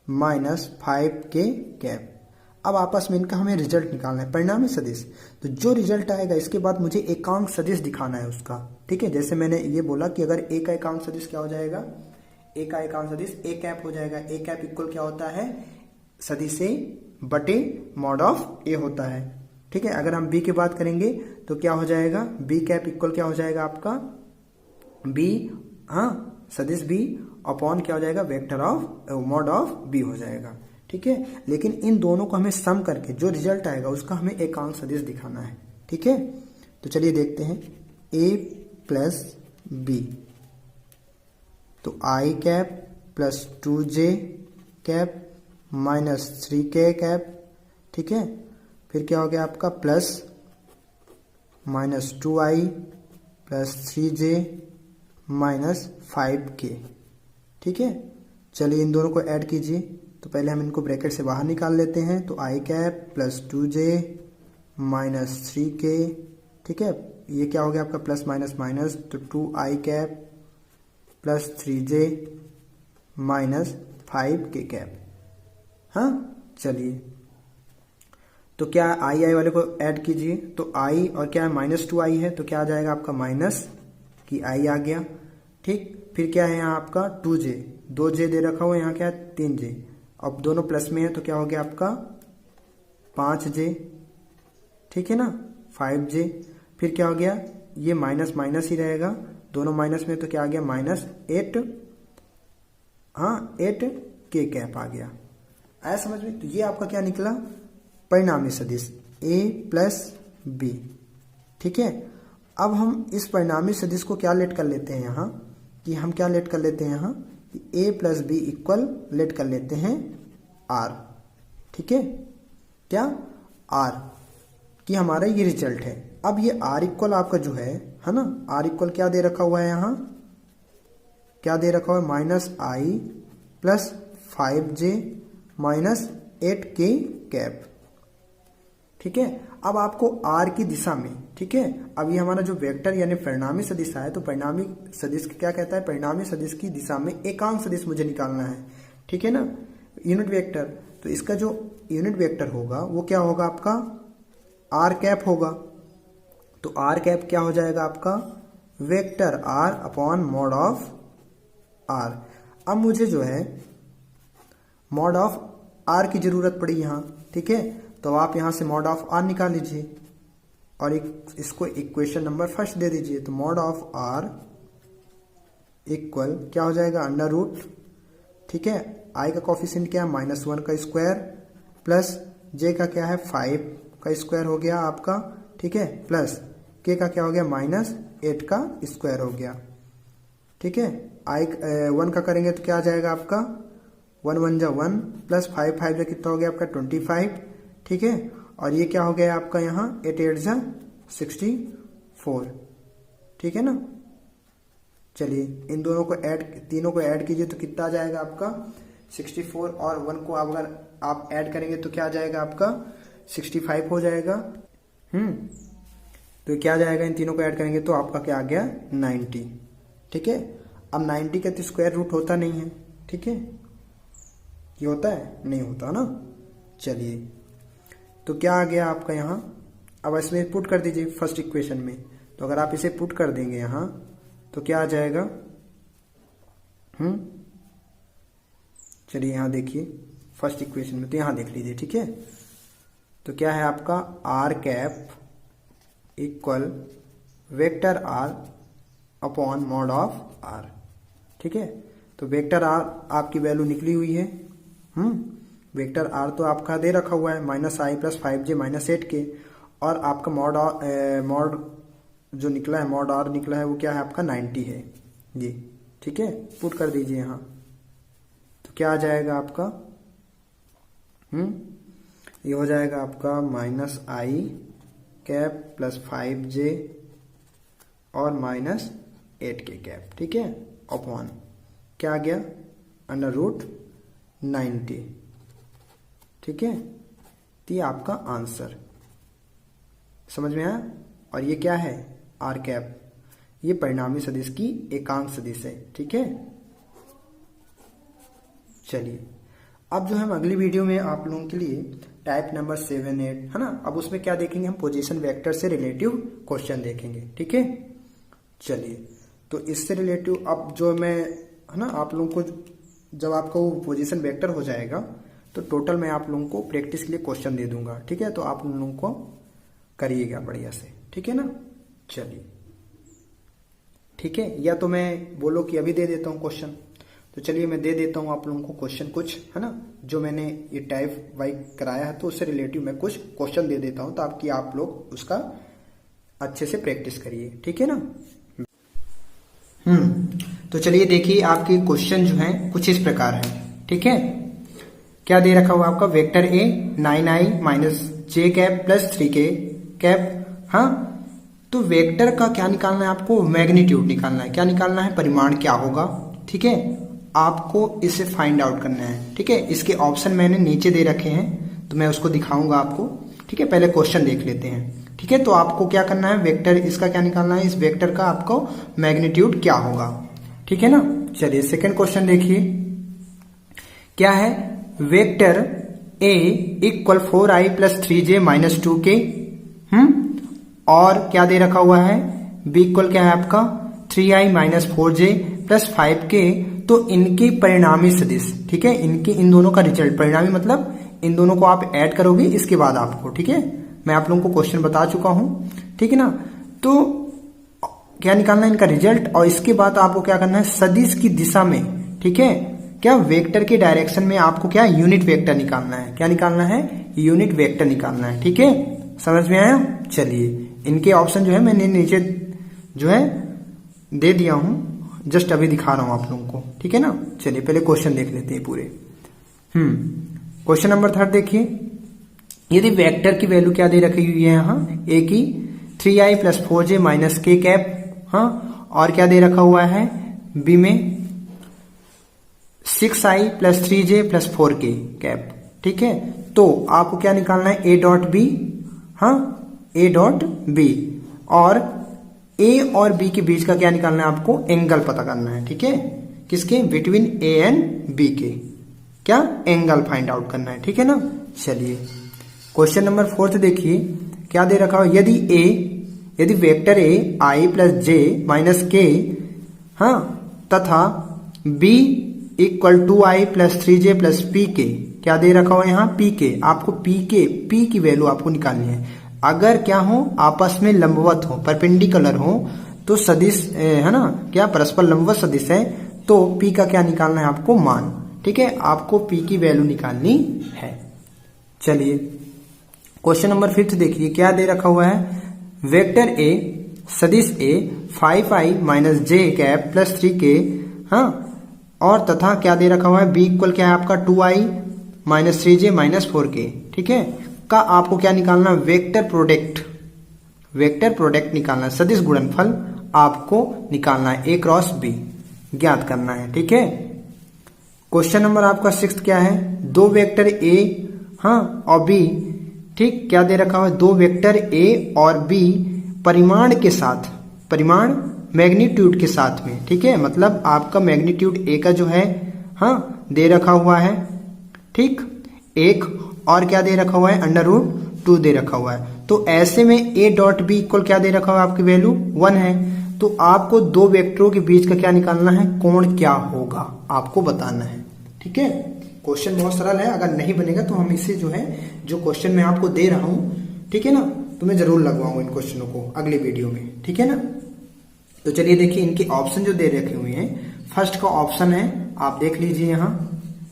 minus 5k cap. अब आपस में इनका हमें रिजल्ट निकालना है, परिणामी सदिश। तो जो रिजल्ट आएगा इसके बाद मुझे एकांक सदिश दिखाना है उसका, ठीक है। जैसे मैंने ये बोला कि अगर ए का एकांक सदिश क्या हो जाएगा, ए का एकांक सदिश ए कैप हो जाएगा। ए कैप इक्वल क्या होता है, सदिश ए बटे मॉड ऑफ ए होता है, ठीक है। अगर हम बी की बात करेंगे तो क्या हो जाएगा, बी कैप इक्वल क्या हो जाएगा आपका, बी, हाँ, सदिश बी अपॉन क्या हो जाएगा, vector of mod of B हो जाएगा, ठीक है। लेकिन इन दोनों को हमें सम करके जो रिजल्ट आएगा उसका हमें एकांक सदिश दिखाना है, ठीक है। तो चलिए देखते हैं, ए प्लस बी, तो i cap plus 2j cap minus 3k cap, ठीक है। फिर क्या हो गया आपका, plus -2i plus 3j minus 5k, ठीक है। चलिए इन दोनों को ऐड कीजिए, तो पहले हम इनको ब्रैकेट से बाहर निकाल लेते हैं। तो i cap plus 2j minus 3k, ठीक है। ये क्या हो गया आपका, प्लस माइनस माइनस, तो 2i cap plus 3j minus 5k cap, हाँ। चलिए तो क्या आई वाले को ऐड कीजिए, तो आई और क्या है, -2i है, तो क्या आ जाएगा आपका, माइनस की आई आ गया, ठीक। फिर क्या है यहाँ आपका 2j, 2j दे रखा हुआ, यहाँ क्या है 3j, अब दोनों प्लस में है तो क्या हो गया आपका 5j, ठीक है ना, 5j। फिर क्या हो गया, ये माइनस माइनस ही रहेगा, दोनों माइनस में, तो क्या आ गया -8, हाँ 8k कैप आ गया। आया समझ में? तो ये आपका क्या निकला, परिणामी सदिश a प्लस बी, ठीक है। अब हम इस परिणामी सदिश को क्या लेट कर लेते हैं यहाँ, कि हम क्या लेट कर लेते हैं यहाँ, कि a plus B equal let कर लेते हैं r, ठीक है, क्या r, कि हमारा ये रिजल्ट है। अब ये r इक्वल आपका जो है ना, r इक्वल क्या दे रखा हुआ है यहाँ, क्या दे रखा हुआ है, -i plus 5j minus 8k cap, ठीक है। अब आपको आर की दिशा में, ठीक है, अब ये हमारा जो वेक्टर यानी परिणामी सदिश है, तो परिणामी सदिश क्या कहता है, परिणामी सदिश की दिशा में एकांक सदिश मुझे निकालना है, ठीक है ना, यूनिट वेक्टर। तो इसका जो यूनिट वेक्टर होगा वो क्या होगा आपका, आर कैप होगा। तो आर कैप क्या हो जाएगा आपका, vector R upon mod of R. अब मुझे जो है मॉड ऑफ आर की जरूरत पड़ी यहां, ठीक है, तो आप यहां से मॉड ऑफ आर निकाल लीजिए और इसको इक्वेशन नंबर फर्स्ट दे दीजिए। तो मॉड ऑफ आर इक्वल क्या हो जाएगा, अंडर रूट, ठीक है, आई का कॉफिशिएंट क्या है -1 का स्क्वायर प्लस जे का क्या है 5 का स्क्वायर हो गया आपका, ठीक है, प्लस के का क्या हो गया -8 का स्क्वायर हो गया, ठीक है। आई 1 का करेंगे तो क्या आ जाएगा आपका 1 1 जा 1 प्लस 5 5 जा कितना हो गया आपका 25, ठीक है। और ये क्या हो गया आपका यहाँ 8 8 जा 64, ठीक है ना। चलिए इन दोनों को तीनों को ऐड कीजिए तो कितना आ जाएगा आपका 64 और 1 को अगर आप ऐड करेंगे तो क्या आ जाएगा आपका 65 हो जाएगा। तो क्या आ जाएगा, इन तीनों को ऐड करेंगे तो आपका क्या आ गया 90, ठीक है। अब 90 का तो स्क्वायर रूट होता नहीं है, ठीक है, ये होता है नहीं होता ना। चलिए तो क्या आ गया आपका यहाँ, अब इसमें पुट कर दीजिए फर्स्ट इक्वेशन में। तो अगर आप इसे पुट कर देंगे यहाँ तो क्या आ जाएगा, चलिए यहाँ देखिए फर्स्ट इक्वेशन में, तो यहाँ देख लीजिए, ठीक है। तो क्या है आपका R cap equal vector R upon mod of R, ठीक है। तो वेक्टर आर आपकी वैल्यू निकली हुई है, वेक्टर आर तो आपका दे रखा हुआ है -i + 5j -8 के, और आपका मॉड जो निकला है मॉड आर निकला है वो क्या है आपका 90 है ये, ठीक है। पुट कर दीजिए यहाँ तो क्या आ जाएगा आपका, ये हो जाएगा आपका -i कैप प्लस 5j और -8 के कैप, ठीक है, अपॉन क्या आ गया अंडर रूट 90, ठीक है। तो ये आपका आंसर समझ में आया। और ये क्या है आर कैप, ये परिणामी सदिश की एकांक सदिश है, ठीक है। चलिए अब जो हम अगली वीडियो में आप लोगों के लिए टाइप नंबर 7 8 है ना, अब उसमें क्या देखेंगे हम, पोजीशन वेक्टर से रिलेटिव क्वेश्चन देखेंगे, ठीक है। चलिए तो इससे रिलेटिव अब जो मैं है ना आप लोगों को जब आपका वो पोजीशन वेक्टर हो जाएगा तो टोटल मैं आप लोगों को प्रैक्टिस के लिए क्वेश्चन दे दूंगा, ठीक है। तो आप लोगों को करिएगा बढ़िया से, ठीक है ना। चलिए ठीक है, या तो मैं बोलो कि अभी दे देता हूँ क्वेश्चन, तो चलिए मैं दे देता हूँ आप लोगों को क्वेश्चन कुछ, है ना, जो मैंने ये टाइप वाइज कराया है तो उससे रिलेटिव मैं कुछ क्वेश्चन दे देता हूँ ताकि आप लोग उसका अच्छे से प्रैक्टिस करिए, ठीक है ना। तो चलिए देखिए आपके क्वेश्चन जो है कुछ इस प्रकार है, ठीक है। क्या दे रखा हुआ आपका, vector A 9i - j cap plus 3k cap, हाँ। तो वेक्टर का क्या निकालना है आपको, मैग्नीट्यूड निकालना है, क्या निकालना है, परिमाण क्या होगा, ठीक है, आपको इसे फाइंड आउट करना है, ठीक है। इसके ऑप्शन मैंने नीचे दे रखे हैं तो मैं उसको दिखाऊंगा आपको, ठीक है। पहले क्वेश्चन देख लेते हैं, ठीक है। तो आपको क्या करना है, वेक्टर इसका क्या निकालना है, इस वेक्टर का आपको मैग्नीट्यूड क्या होगा, ठीक है ना। चलिए सेकंड क्वेश्चन देखिए क्या है, vector A equal 4i + 3j - 2k, और क्या दे रखा हुआ है, बी इक्वल क्या है आपका 3i - 4j + 5k। तो इनके परिणामी सदिश, ठीक है, इनके इन दोनों का रिजल्ट, परिणामी मतलब इन दोनों को आप ऐड करोगे इसके बाद आपको, ठीक है, मैं आप लोगों को क्वेश्चन बता चुका हूं, ठीक है ना। तो क्या निकालना है इनका रिजल्ट, और इसके बाद आपको क्या करना है सदिश की दिशा में, ठीक है, क्या वेक्टर के डायरेक्शन में आपको क्या यूनिट वेक्टर निकालना है, क्या निकालना है, यूनिट वेक्टर निकालना है, ठीक है। समझ में आया। चलिए इनके ऑप्शन जो है मैंने नीचे जो है दे दिया हूं, जस्ट अभी दिखा रहा हूं आप लोगों को, ठीक है ना। चलिए पहले क्वेश्चन देख लेते हैं पूरे। क्वेश्चन नंबर 3 देखिए, यदि वेक्टर की वैल्यू क्या दे रखी हुई है यहाँ, ए की 3i + 4j - k कैप, हाँ, और क्या दे रखा हुआ है बी में 6i + 3j + 4k कैप, ठीक है। तो आपको क्या निकालना है, a डॉट बी हाँ ए डॉट बी, और ए और बी के बीच का क्या निकालना है आपको, एंगल पता करना है, ठीक है, किसके, बिटवीन ए एंड बी के क्या एंगल फाइंड आउट करना है, ठीक है ना। चलिए क्वेश्चन नंबर 4 देखिए क्या दे रखा हो, यदि vector A i plus j minus k, हाँ, तथा B equal to i plus 3j plus p k, क्या दे रखा हो यहाँ, पी के, आपको पी की वैल्यू आपको निकालनी है। अगर क्या हो, आपस में लंबवत हो, परपेंडिकुलर हो, तो सदिश है ना, क्या परस्पर लंबवत सदिश है, तो पी का क्या निकालना है आपको, मान, ठीक है, आपको पी की वैल्यू निकालनी है। चलिए क्वेश्चन नंबर 5 देखिए क्या दे रखा हुआ है, वेक्टर ए सदिश ए 5i माइनस जे कैप प्लस 3k, हाँ, और तथा क्या दे रखा हुआ है, बी इक्वल क्या है आपका 2i minus 3j minus 4k, ठीक है, का आपको क्या निकालना, वेक्टर प्रोडक्ट निकालना है, सदिश गुणनफल आपको निकालना है, ए क्रॉस बी ज्ञात करना है, ठीक है। क्वेश्चन नंबर आपका 6 क्या है, दो वेक्टर ए, हाँ, और बी, ठीक, क्या दे रखा हुआ है, दो वेक्टर ए और बी परिमाण के साथ, परिमाण मैग्नीट्यूड के साथ में, ठीक है, मतलब आपका मैग्नीट्यूड ए का जो है, हाँ, दे रखा हुआ है, ठीक, 1, और क्या दे रखा हुआ है, √2 दे रखा हुआ है। तो ऐसे में ए डॉट बी इक्वल क्या दे रखा हुआ है, आपकी वैल्यू 1 है, तो आपको दो वेक्टरों के बीच का क्या निकालना है, कोण क्या होगा आपको बताना है, ठीक है। क्वेश्चन बहुत सरल है, अगर नहीं बनेगा तो हम इसे जो है, जो क्वेश्चन मैं आपको दे रहा हूं, ठीक है ना, तो मैं जरूर लगवाऊंगा इन क्वेश्चनों को अगले वीडियो में, ठीक है ना। तो चलिए देखिए इनके ऑप्शन जो दे रखे हुए हैं, फर्स्ट का ऑप्शन है, आप देख लीजिए यहां,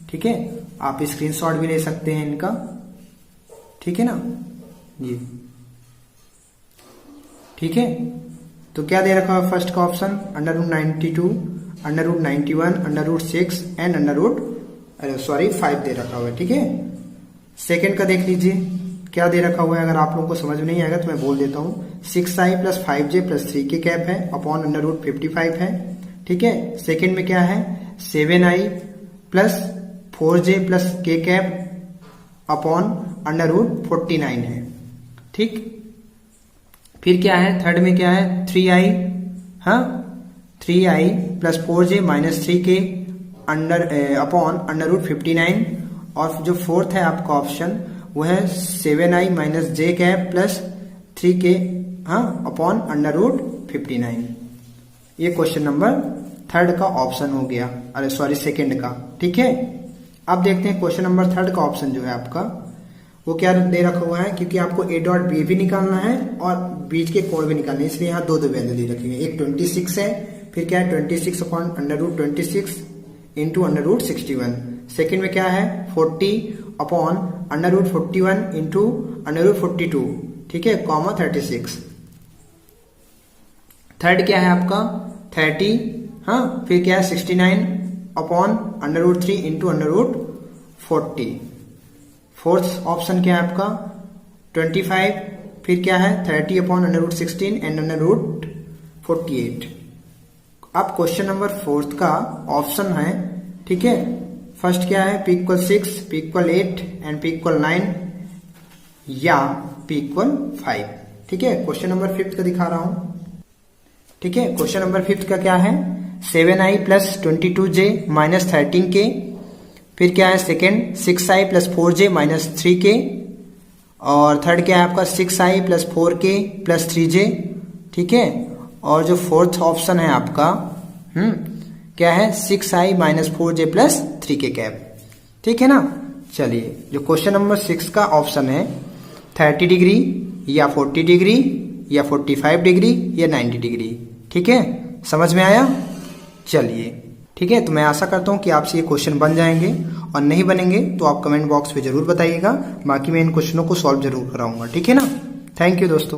ठीक है, आप स्क्रीनशॉट भी ले सकते हैं इनका, ठीक है ना, ये ठीक है। तो क्या दे रखा है फर्स्ट का ऑप्शन, √92, √91, √6 एंड √5 दे रखा हुआ है, ठीक है। सेकंड का देख लीजिए क्या दे रखा हुआ है, अगर आप लोगों को समझ में नहीं आएगा तो मैं बोल देता हूं, 6i plus 5j plus 3k cap है अपॉन √55 है, ठीक है। सेकंड में क्या है, 7i plus 4j plus k cap upon √49 है, ठीक। फिर क्या है, थर्ड में क्या है, 3i, हाँ, 3i plus 4j minus 3k upon √59, और जो फोर्थ है आपका ऑप्शन वो है 7i माइनस जे कैप प्लस 3k, हाँ, अपॉन √59। ये क्वेश्चन नंबर थर्ड का ऑप्शन हो गया, अरे सॉरी सेकंड का, ठीक है। अब देखते हैं क्वेश्चन नंबर थर्ड का ऑप्शन जो है आपका, वो क्या दे रखा हुआ है, क्योंकि आपको ए डॉट बी भी निकालना है और बीच के कोण भी निकालने है, इसलिए यहाँ दो वैल्यू दे रखी है, एक 26 है, फिर क्या है 26 अपॉन √26 इंटू √61, सेकेंड में क्या है 40 अपॉन √41 इंटू √42, ठीक है, कॉमा 36। थर्ड क्या है आपका 30, हाँ, फिर क्या है 69 अपॉन √3 इंटू √40। फोर्थ ऑप्शन क्या है आपका 25, फिर क्या है 30 अपॉन √16 एंड √48। अब क्वेश्चन नंबर फोर्थ का ऑप्शन है, ठीक है, फर्स्ट क्या है, p = 6, p = 8 एंड p = 9 या p = 5, ठीक है। क्वेश्चन नंबर फिफ्थ का दिखा रहा हूं, ठीक है। क्वेश्चन नंबर फिफ्थ का क्या है, 7i plus 22j minus 13k, फिर क्या है second 6i plus 4j minus 3k, और थर्ड क्या है आपका 6i plus 4k plus 3j, ठीक है। और जो फोर्थ ऑप्शन है आपका क्या है 6i minus 4j plus 3k cap, ठीक है ना। चलिए जो क्वेश्चन नंबर 6 का ऑप्शन है 30 डिग्री या 40 डिग्री या 45 डिग्री या 90 डिग्री, ठीक है, समझ में आया। चलिए ठीक है, तो मैं आशा करता हूं कि आपसे ये क्वेश्चन बन जाएंगे, और नहीं बनेंगे तो आप कमेंट बॉक्स में जरूर बताइएगा, बाकी मैं इन क्वेश्चनों को सॉल्व जरूर कराऊंगा, ठीक है ना। थैंक यू दोस्तों।